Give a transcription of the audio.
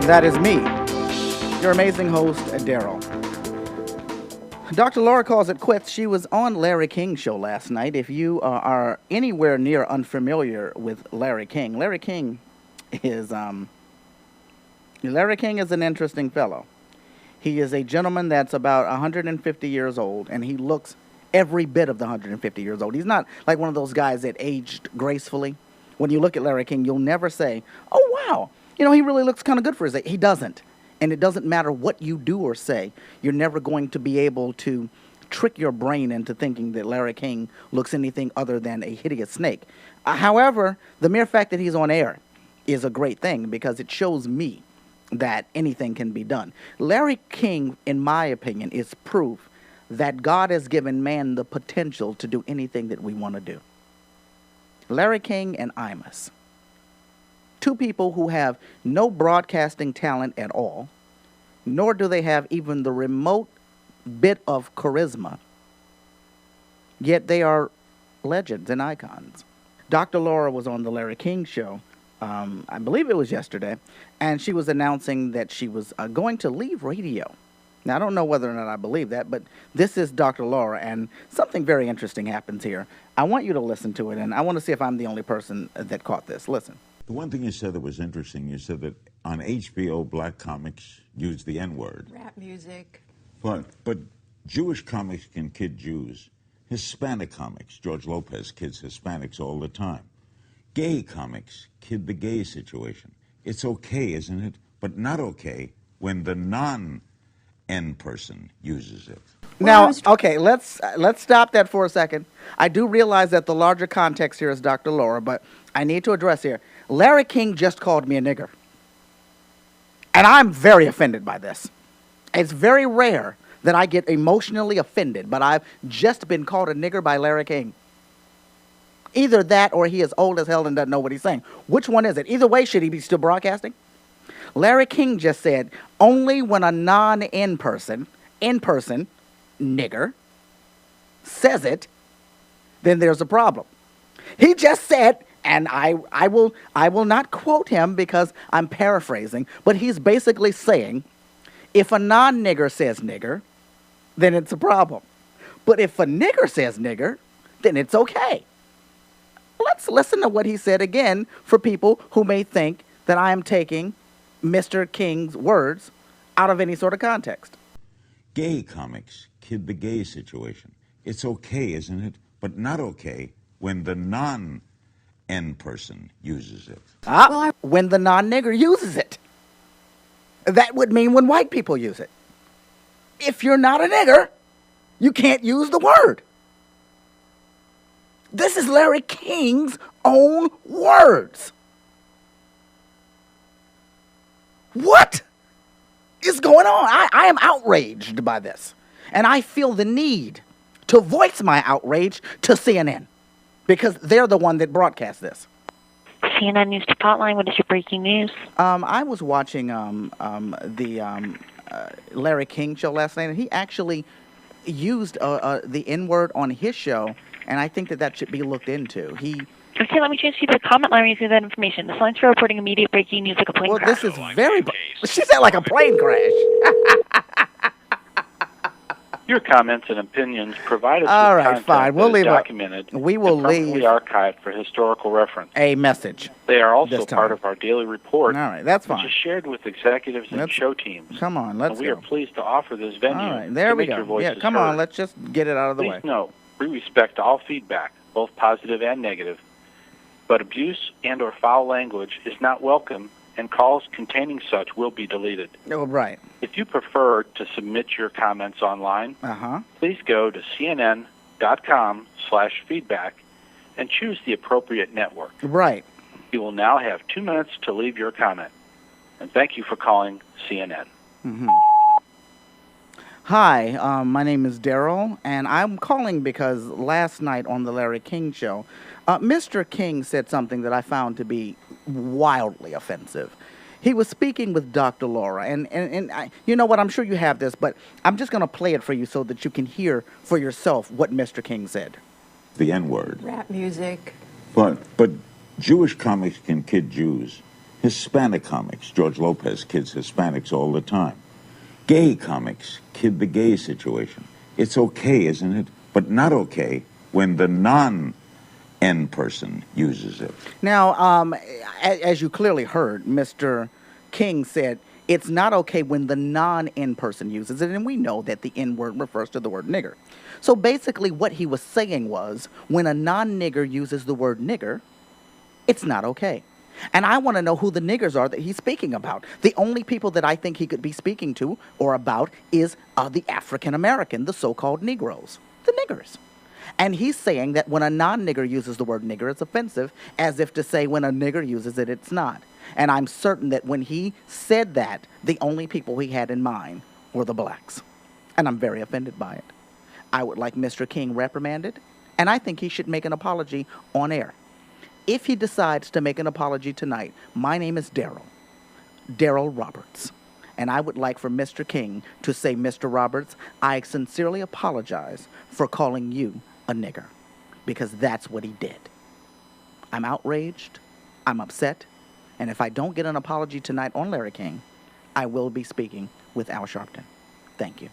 That is me, your amazing host, Darryl. Dr. Laura calls it quits. She was on Larry King's show last night. If you are anywhere near unfamiliar with Larry King, Larry King is an interesting fellow. He is a gentleman that's about 150 years old, and he looks every bit of the 150 years old. He's not like one of those guys that aged gracefully. When you look at Larry King, you'll never say, oh, wow, he really looks kind of good for his age. He doesn't. And it doesn't matter what you do or say. You're never going to be able to trick your brain into thinking that Larry King looks anything other than a hideous snake. However, the mere fact that he's on air is a great thing because it shows me that anything can be done. Larry King, in my opinion, is proof that God has given man the potential to do anything that we want to do. Larry King and Imus. Two people who have no broadcasting talent at all, nor do they have even the remote bit of charisma, yet they are legends and icons. Dr. Laura was on the Larry King show, I believe it was yesterday, and she was announcing that she was going to leave radio. Now, I don't know whether or not I believe that, but this is Dr. Laura, and something very interesting happens here. I want you to listen to it, and I want to see if I'm the only person that caught this. Listen. The one thing you said that was interesting, you said that on HBO, black comics use the N-word. Rap music. But Jewish comics can kid Jews. Hispanic comics, George Lopez kids Hispanics all the time. Gay comics kid the gay situation. It's okay, isn't it? But not okay when the non-N person uses it. Now, okay, let's stop that for a second. I do realize that the larger context here is Dr. Laura, but I need to address here. Larry King just called me a nigger. And I'm very offended by this. It's very rare that I get emotionally offended, but I've just been called a nigger by Larry King. Either that or he is old as hell and doesn't know what he's saying. Which one is it? Either way, should he be still broadcasting? Larry King just said, only when a non-in person, nigger, says it, then there's a problem. He just said, and I will not quote him because I'm paraphrasing, but he's basically saying, if a non-nigger says nigger, then it's a problem. But if a nigger says nigger, then it's okay. Let's listen to what he said again for people who may think that I am taking Mr. King's words out of any sort of context. Gay comics kid the gay situation. It's okay, isn't it? But not okay when the non-N person uses it. When the non-nigger uses it. That would mean when white people use it. If you're not a nigger, you can't use the word. This is Larry King's own words. What is going on? I am outraged by this. And I feel the need to voice my outrage to CNN because they're the one that broadcast this. CNN News Hotline, what is your breaking news? I was watching the Larry King show last night, and he actually used the N-word on his show, and I think that should be looked into. Okay, let me transfer you to the comment line and see that information. This line's for reporting immediate breaking news like a plane crash. Well, this is very... She said like a plane crash. Your comments and opinions provided all right, fine. We'll leave documented. We will leave archived for historical reference. A message. They are also part of our daily report. All right, that's fine. Which is shared with executives and show teams. Come on, let's go. We are pleased to offer this venue. All right, there we go. Yeah, come on, let's just get it out of the way. Please note, we respect all feedback, both positive and negative, but abuse and or foul language is not welcome, and calls containing such will be deleted. Oh, right. If you prefer to submit your comments online, please go to cnn.com/feedback and choose the appropriate network. Right. You will now have 2 minutes to leave your comment. And thank you for calling CNN. Mm-hmm. Hi, my name is Darryl, and I'm calling because last night on the Larry King show, Mr. King said something that I found to be wildly offensive. He was speaking with Dr. Laura, and I, you know what, I'm sure you have this, but I'm just going to play it for you so that you can hear for yourself what Mr. King said. The N-word. Rap music. But Jewish comics can kid Jews. Hispanic comics, George Lopez kids Hispanics all the time. Gay comics kid the gay situation. It's okay, isn't it? But not okay when the non-N person uses it. Now, as you clearly heard, Mr. King said it's not okay when the non-N person uses it, and we know that the N word refers to the word nigger. So basically what he was saying was when a non-nigger uses the word nigger, it's not okay. And I want to know who the niggers are that he's speaking about. The only people that I think he could be speaking to or about is the African American, the so-called Negroes, the niggers. And he's saying that when a non-nigger uses the word nigger, it's offensive, as if to say when a nigger uses it, it's not. And I'm certain that when he said that, the only people he had in mind were the blacks. And I'm very offended by it. I would like Mr. King reprimanded, and I think he should make an apology on air. If he decides to make an apology tonight, my name is Darryl Roberts. And I would like for Mr. King to say, Mr. Roberts, I sincerely apologize for calling you a nigger, because that's what he did. I'm outraged, I'm upset, and if I don't get an apology tonight on Larry King, I will be speaking with Al Sharpton. Thank you.